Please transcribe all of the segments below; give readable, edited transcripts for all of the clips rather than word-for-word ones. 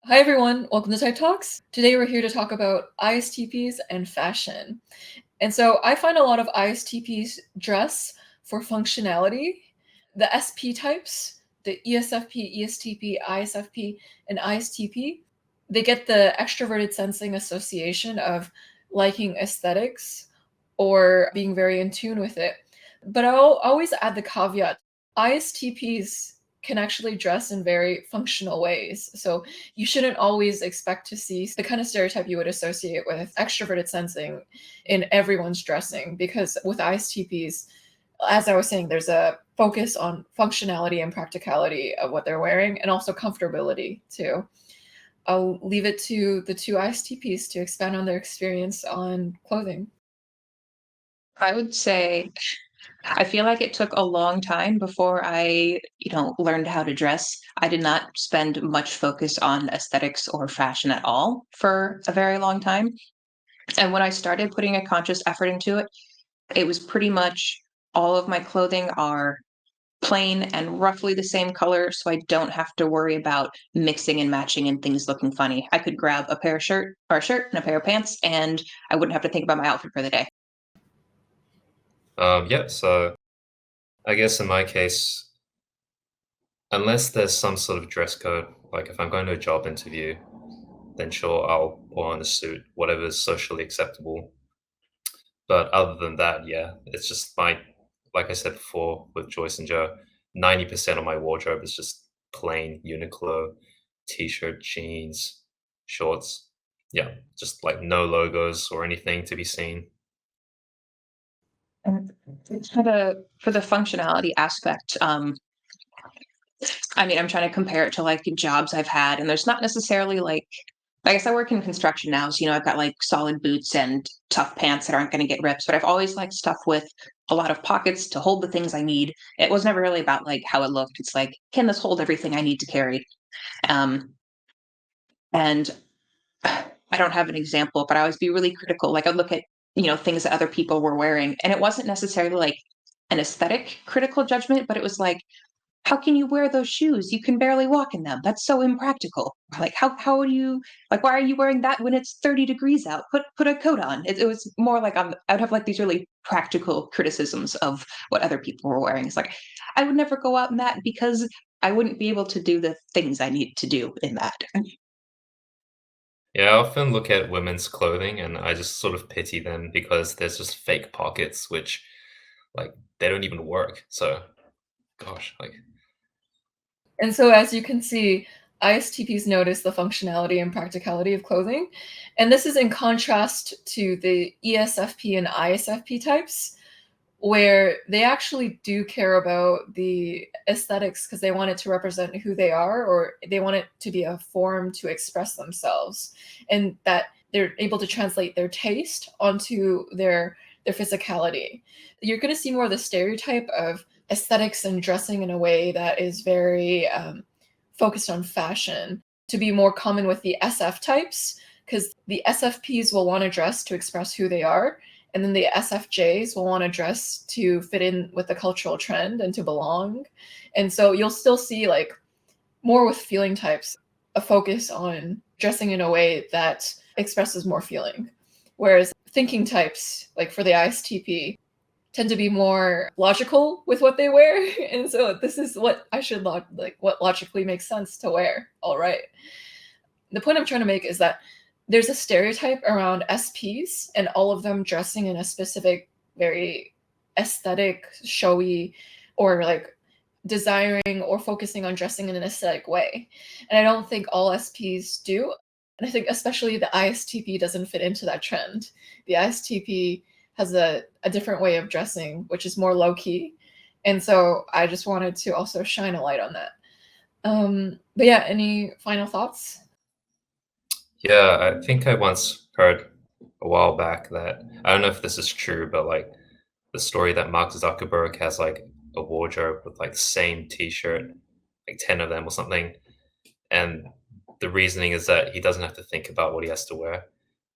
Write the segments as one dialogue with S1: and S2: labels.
S1: Hi everyone, welcome to Type Talks. Today we're here to talk about ISTPs and fashion. And so I find a lot of ISTPs dress for functionality. The SP types, the ESFP, ESTP, ISFP, and ISTP, they get the extroverted sensing association of liking aesthetics or being very in tune with it. But I'll always add the caveat ISTPs can actually dress in very functional ways. So you shouldn't always expect to see the kind of stereotype you would associate with extroverted sensing in everyone's dressing, because with ISTPs, as I was saying, there's a focus on functionality and practicality of what they're wearing and also comfortability too. I'll leave it to the two ISTPs to expand on their experience on clothing.
S2: I would say I feel like it took a long time before I learned how to dress. I did not spend much focus on aesthetics or fashion at all for a very long time. And when I started putting a conscious effort into it, it was pretty much all of my clothing are plain and roughly the same color, so I don't have to worry about mixing and matching and things looking funny. I could grab a shirt and a pair of pants, and I wouldn't have to think about my outfit for the day.
S3: Yeah, so I guess in my case, unless there's some sort of dress code, like if I'm going to a job interview, then sure, I'll put on a suit, whatever is socially acceptable. But other than that, yeah, it's just like I said before with Joyce and Joe, 90% of my wardrobe is just plain Uniqlo, t-shirt, jeans, shorts. Yeah, just like no logos or anything to be seen.
S2: And for the functionality aspect, I mean, I'm trying to compare it to like jobs I've had, and there's not necessarily like I guess I work in construction now, so I've got like solid boots and tough pants that aren't going to get ripped, but I've always liked stuff with a lot of pockets to hold the things I need. It was never really about like how it looked. It's like, can this hold everything I need to carry? Um, and I don't have an example, but I always be really critical. Like I'd look at, things that other people were wearing, and it wasn't necessarily like an aesthetic critical judgment, but it was like, how can you wear those shoes? You can barely walk in them. That's so impractical. Like how do you like why are you wearing that when it's 30 degrees out? Put a coat on. It was more like I'd have like these really practical criticisms of what other people were wearing. It's like I would never go out in that because I wouldn't be able to do the things I need to do in that.
S3: Yeah, I often look at women's clothing and I just sort of pity them because there's just fake pockets, which like they don't even work. So, gosh, like
S1: And so, as you can see, ISTPs notice the functionality and practicality of clothing. And this is in contrast to the ESFP and ISFP types, where they actually do care about the aesthetics because they want it to represent who they are, or they want it to be a form to express themselves, and that they're able to translate their taste onto their physicality. You're going to see more of the stereotype of aesthetics and dressing in a way that is very focused on fashion to be more common with the SF types, because the SFPs will want to dress to express who they are, and then the SFJs will want to dress to fit in with the cultural trend and to belong. And so you'll still see, like, more with feeling types, a focus on dressing in a way that expresses more feeling. Whereas thinking types, like for the ISTP, tend to be more logical with what they wear. And so this is what I should like what logically makes sense to wear. All right. The point I'm trying to make is that there's a stereotype around SPs and all of them dressing in a specific, very aesthetic, showy, or like desiring or focusing on dressing in an aesthetic way. And I don't think all SPs do. And I think especially the ISTP doesn't fit into that trend. The ISTP has a different way of dressing, which is more low key. And so I just wanted to also shine a light on that. But yeah, any final thoughts?
S3: yeah, I think I once heard a while back that I don't know if this is true, but like the story that Mark Zuckerberg has like a wardrobe with like same t-shirt, like 10 of them or something. And the reasoning is that he doesn't have to think about what he has to wear.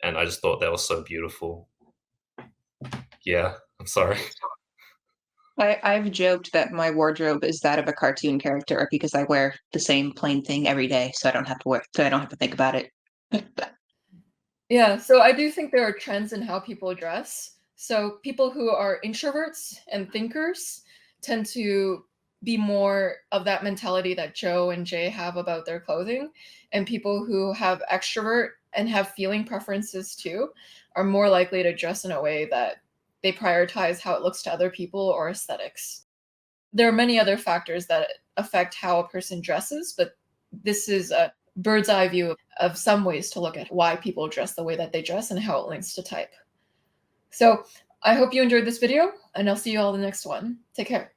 S3: And I just thought that was so beautiful. Yeah, I'm sorry.
S2: I've joked that my wardrobe is that of a cartoon character because I wear the same plain thing every day, so I don't have to think about it.
S1: Yeah, so I do think there are trends in how people dress. So people who are introverts and thinkers tend to be more of that mentality that Joe and Jay have about their clothing. And people who have extrovert and have feeling preferences too are more likely to dress in a way that they prioritize how it looks to other people or aesthetics. There are many other factors that affect how a person dresses, but this is a bird's eye view of some ways to look at why people dress the way that they dress and how it links to type. So I hope you enjoyed this video, and I'll see you all in the next one. Take care.